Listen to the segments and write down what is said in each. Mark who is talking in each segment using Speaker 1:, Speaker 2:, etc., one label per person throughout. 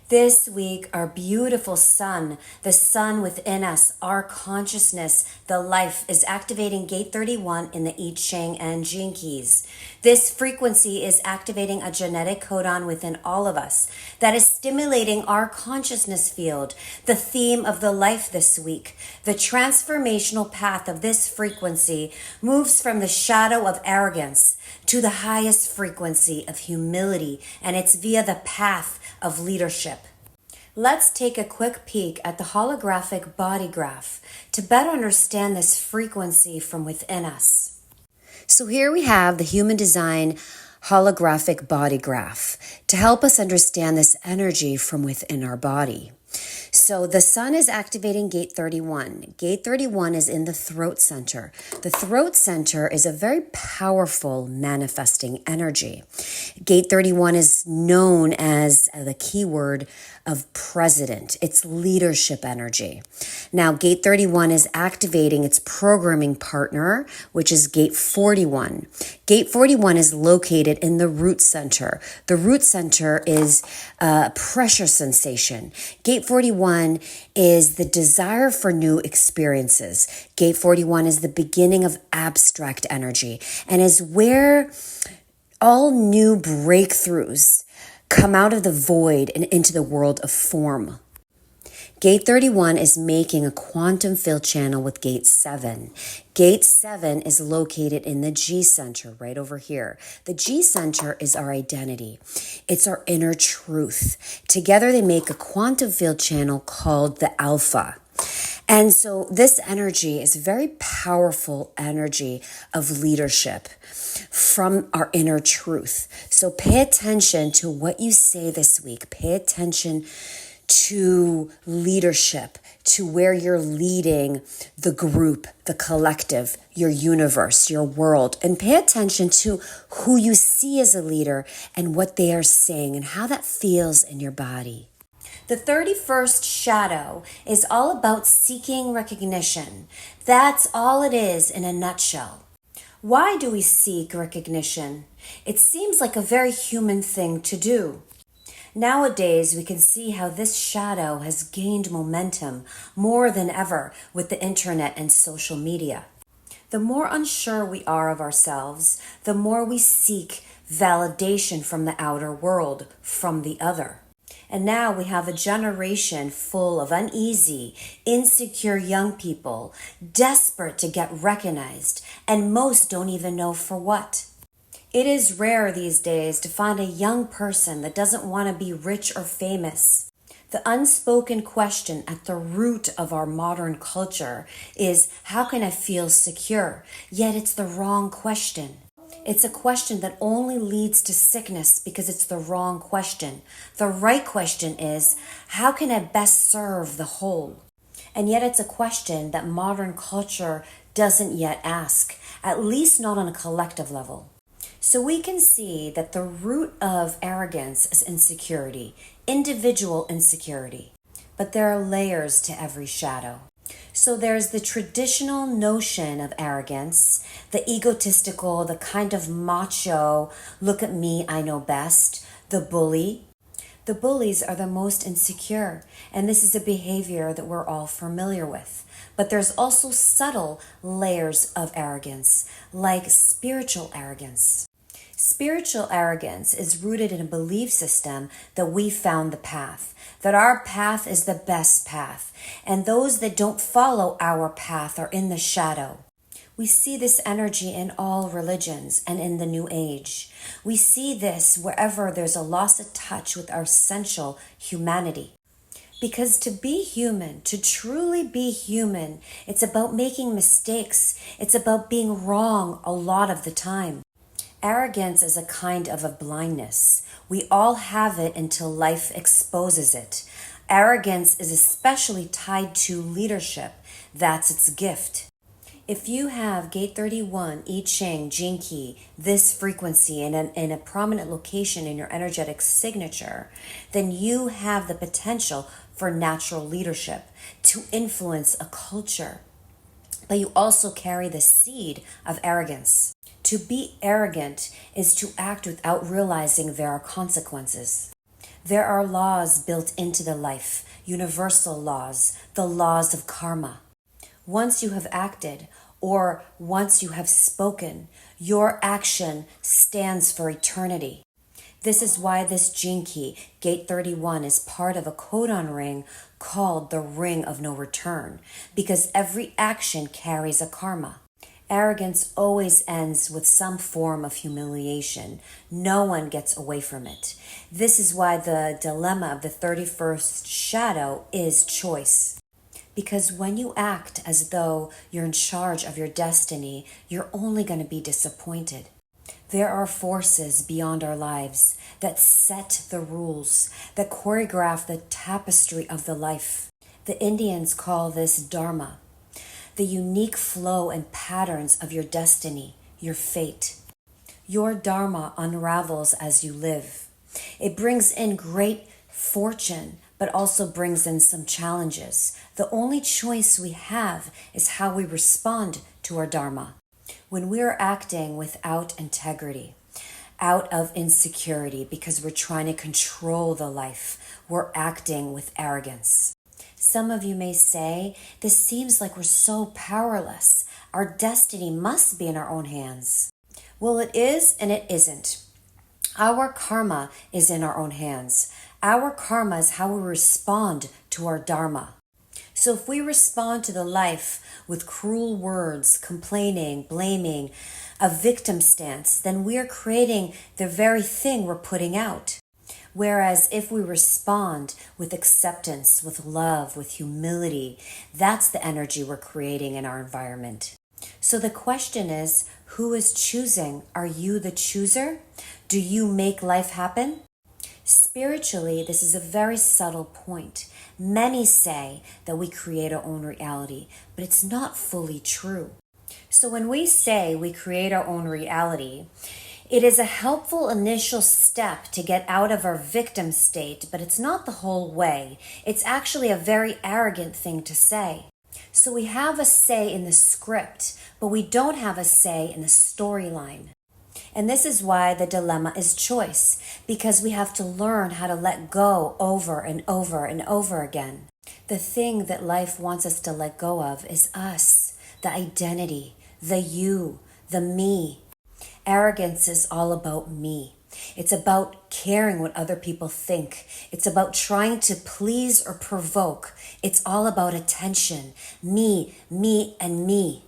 Speaker 1: This week, our beautiful sun, the sun within us, our consciousness, the life, is activating gate 31 in the I Ching and Gene Keys. This frequency is activating a genetic codon within all of us that is stimulating our consciousness field. The theme of the life this week, the transformational path of this frequency, moves from the shadow of arrogance to the highest frequency of humility, and it's via the path of leadership. Let's take a quick peek at the holographic body graph to better understand this frequency from within us. So here we have the human design holographic body graph to help us understand this energy from within our body. So the sun is activating gate 31. Gate 31 is in the throat center. The throat center is a very powerful manifesting energy. Gate 31 is known as the keyword of president. It's leadership energy. Now, gate 31 is activating its programming partner, which is gate 41. Gate 41 is located in the root center. The root center is a pressure sensation. Gate 41 is the desire for new experiences. Gate 41 is the beginning of abstract energy and is where all new breakthroughs come out of the void and into the world of form. Gate 31 is making a quantum field channel with gate 7. Gate 7 is located in the G center right over here. The G center is our identity. It's our inner truth. Together they make a quantum field channel called the alpha. And so this energy is a very powerful energy of leadership from our inner truth. So pay attention to what you say this week. Pay attention to leadership, to where you're leading the group, the collective, your universe, your world, and pay attention to who you see as a leader and what they are saying and how that feels in your body. The 31st shadow is all about seeking recognition. That's all it is in a nutshell. Why do we seek recognition? It seems like a very human thing to do. Nowadays, we can see how this shadow has gained momentum more than ever with the internet and social media. The more unsure we are of ourselves, the more we seek validation from the outer world, from the other. And now we have a generation full of uneasy, insecure young people, desperate to get recognized, and most don't even know for what. It is rare these days to find a young person that doesn't want to be rich or famous. The unspoken question at the root of our modern culture is, how can I feel secure? Yet it's the wrong question. It's a question that only leads to sickness because it's the wrong question. The right question is, how can I best serve the whole? And yet it's a question that modern culture doesn't yet ask, at least not on a collective level. So we can see that the root of arrogance is insecurity, individual insecurity. But there are layers to every shadow. So there's the traditional notion of arrogance, the egotistical, the kind of macho, look at me, I know best, the bully. The bullies are the most insecure, and this is a behavior that we're all familiar with. But there's also subtle layers of arrogance, like spiritual arrogance. Spiritual arrogance is rooted in a belief system that we found the path, that our path is the best path, and those that don't follow our path are in the shadow. We see this energy in all religions and in the New Age. We see this wherever there's a loss of touch with our essential humanity. Because to be human, to truly be human, it's about making mistakes. It's about being wrong a lot of the time. Arrogance is a kind of a blindness. We all have it until life exposes it. Arrogance is especially tied to leadership. That's its gift. If you have gate 31, I Ching, Gene Key, this frequency in a prominent location in your energetic signature, then you have the potential for natural leadership to influence a culture. But you also carry the seed of arrogance. To be arrogant is to act without realizing there are consequences. There are laws built into the life, universal laws, the laws of karma. Once you have acted, or once you have spoken, your action stands for eternity. This is why this gene key, Gate 31, is part of a codon ring called the Ring of No Return, because every action carries a karma. Arrogance always ends with some form of humiliation. No one gets away from it. This is why the dilemma of the 31st shadow is choice. Because when you act as though you're in charge of your destiny, you're only going to be disappointed. There are forces beyond our lives that set the rules, that choreograph the tapestry of the life. The Indians call this dharma, the unique flow and patterns of your destiny, your fate. Your dharma unravels as you live. It brings in great fortune, but also brings in some challenges. The only choice we have is how we respond to our dharma. When we are acting without integrity, out of insecurity because we're trying to control the life, we're acting with arrogance. Some of you may say, this seems like we're so powerless. Our destiny must be in our own hands. Well, it is and it isn't. Our karma is in our own hands. Our karma is how we respond to our dharma. So if we respond to the life with cruel words, complaining, blaming, a victim stance, then we are creating the very thing we're putting out. Whereas if we respond with acceptance, with love, with humility, that's the energy we're creating in our environment. So the question is, who is choosing? Are you the chooser? Do you make life happen? Spiritually, this is a very subtle point. Many say that we create our own reality, but it's not fully true. So when we say we create our own reality, it is a helpful initial step to get out of our victim state, but it's not the whole way. It's actually a very arrogant thing to say. So we have a say in the script, but we don't have a say in the storyline. And this is why the dilemma is choice, because we have to learn how to let go over and over and over again. The thing that life wants us to let go of is us, the identity, the you, the me. Arrogance is all about me. It's about caring what other people think. It's about trying to please or provoke. It's all about attention. Me, and me.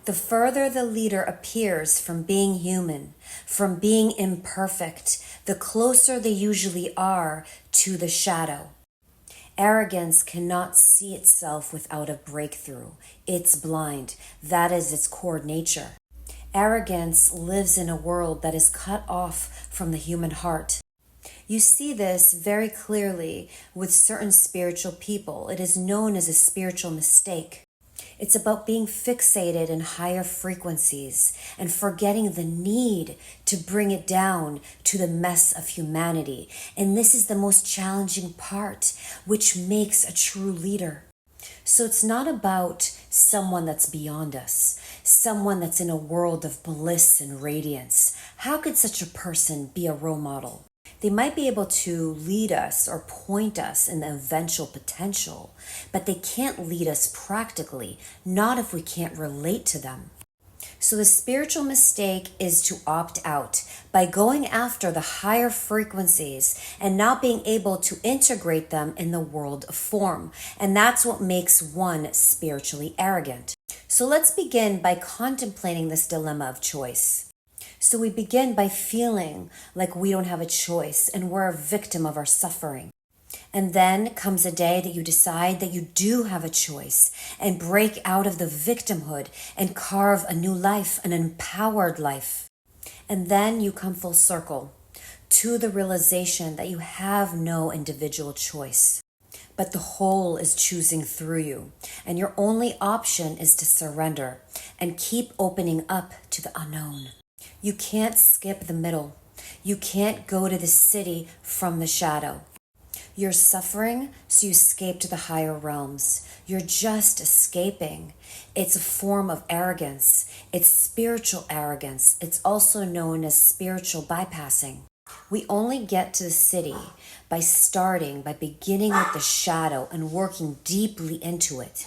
Speaker 1: The further the leader appears from being human, from being imperfect, the closer they usually are to the shadow. Arrogance cannot see itself without a breakthrough. It's blind. That is its core nature. Arrogance lives in a world that is cut off from the human heart. You see this very clearly with certain spiritual people. It is known as a spiritual mistake. It's about being fixated in higher frequencies and forgetting the need to bring it down to the mess of humanity. And this is the most challenging part, which makes a true leader. So it's not about someone that's beyond us, someone that's in a world of bliss and radiance. How could such a person be a role model? They might be able to lead us or point us in the eventual potential, but they can't lead us practically, not if we can't relate to them. So the spiritual mistake is to opt out by going after the higher frequencies and not being able to integrate them in the world of form. And that's what makes one spiritually arrogant. So let's begin by contemplating this dilemma of choice. So we begin by feeling like we don't have a choice and we're a victim of our suffering. And then comes a day that you decide that you do have a choice and break out of the victimhood and carve a new life, an empowered life. And then you come full circle to the realization that you have no individual choice, but the whole is choosing through you. And your only option is to surrender and keep opening up to the unknown. You can't skip the middle. You can't go to the city from the shadow. You're suffering, so you escape to the higher realms. You're just escaping. It's a form of arrogance. It's spiritual arrogance. It's also known as spiritual bypassing. We only get to the city by beginning with the shadow and working deeply into it.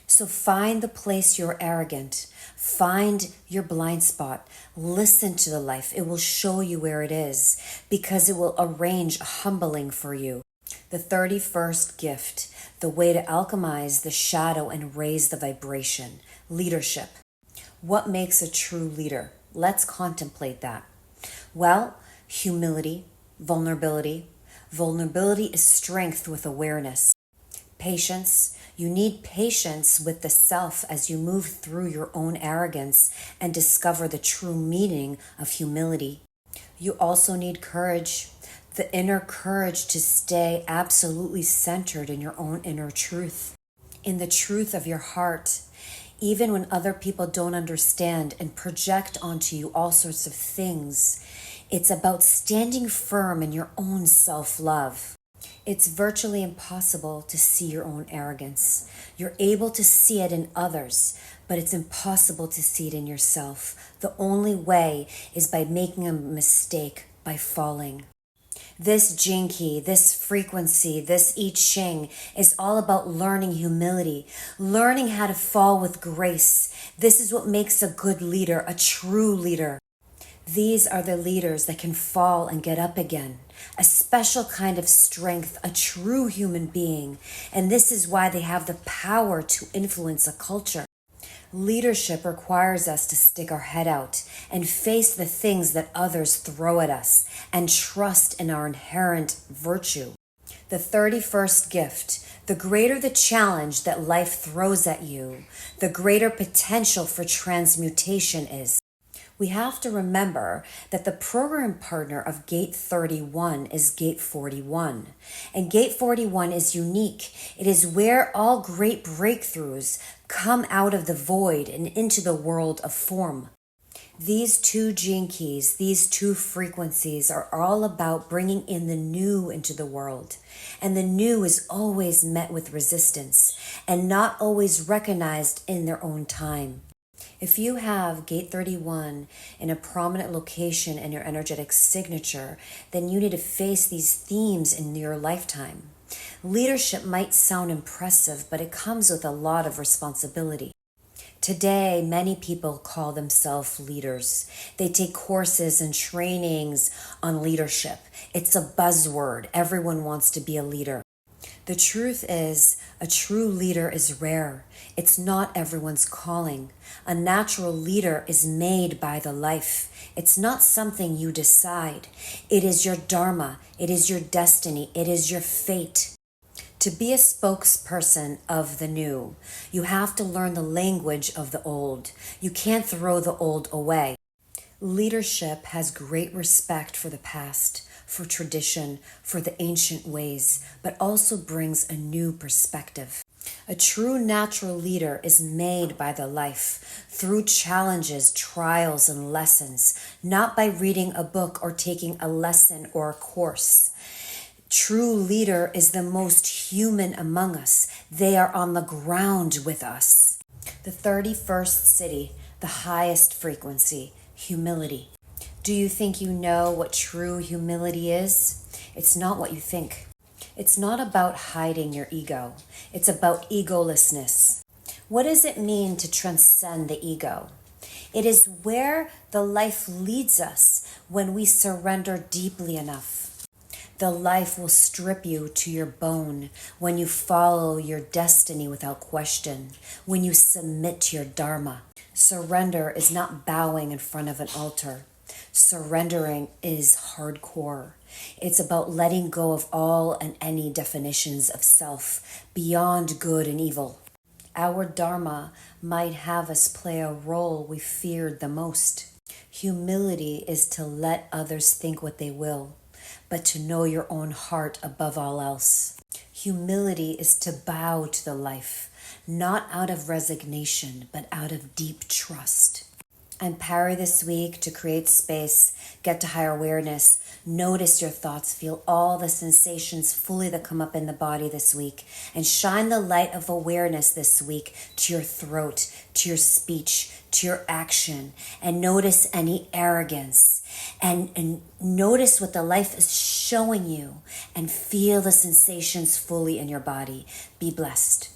Speaker 1: So find the place you're arrogant. Find your blind spot. Listen to the life. It will show you where it is because it will arrange a humbling for you. The 31st gift, the way to alchemize the shadow and raise the vibration. Leadership. What makes a true leader? Let's contemplate that. Well, humility, vulnerability. Vulnerability is strength with awareness. Patience. You need patience with the self as you move through your own arrogance and discover the true meaning of humility. You also need courage, the inner courage to stay absolutely centered in your own inner truth, in the truth of your heart, even when other people don't understand and project onto you all sorts of things. It's about standing firm in your own self-love. It's virtually impossible to see your own arrogance. You're able to see it in others, but it's impossible to see it in yourself. The only way is by making a mistake, by falling. This Jinki, this frequency, this I Ching is all about learning humility, learning how to fall with grace. This is what makes a good leader, a true leader. These are the leaders that can fall and get up again. A special kind of strength, a true human being. And this is why they have the power to influence a culture. Leadership requires us to stick our head out and face the things that others throw at us and trust in our inherent virtue. The 31st gift, the greater the challenge that life throws at you, the greater potential for transmutation is. We have to remember that the program partner of Gate 31 is Gate 41. And Gate 41 is unique. It is where all great breakthroughs come out of the void and into the world of form. These two gene keys, these two frequencies are all about bringing in the new into the world. And the new is always met with resistance and not always recognized in their own time. If you have Gate 31 in a prominent location in your energetic signature, then you need to face these themes in your lifetime. Leadership might sound impressive, but it comes with a lot of responsibility. Today, many people call themselves leaders. They take courses and trainings on leadership. It's a buzzword. Everyone wants to be a leader. The truth is, a true leader is rare. It's not everyone's calling. A natural leader is made by the life. It's not something you decide. It is your dharma. It is your destiny. It is your fate. To be a spokesperson of the new, you have to learn the language of the old. You can't throw the old away. Leadership has great respect for the past, for tradition, for the ancient ways, but also brings a new perspective. A true natural leader is made by the life, through challenges, trials, and lessons, not by reading a book or taking a lesson or a course. True leader is the most human among us. They are on the ground with us. The 31st city, the highest frequency, humility. Do you think you know what true humility is? It's not what you think. It's not about hiding your ego. It's about egolessness. What does it mean to transcend the ego? It is where the life leads us when we surrender deeply enough. The life will strip you to your bone when you follow your destiny without question, when you submit to your dharma. Surrender is not bowing in front of an altar. Surrendering is hardcore. It's about letting go of all and any definitions of self beyond good and evil. Our dharma might have us play a role we feared the most. Humility is to let others think what they will, but to know your own heart above all else. Humility is to bow to the life, not out of resignation, but out of deep trust. Empower you this week to create space, get to higher awareness, notice your thoughts, feel all the sensations fully that come up in the body this week, and shine the light of awareness this week to your throat, to your speech, to your action, and notice any arrogance, and notice what the life is showing you, and feel the sensations fully in your body. Be blessed.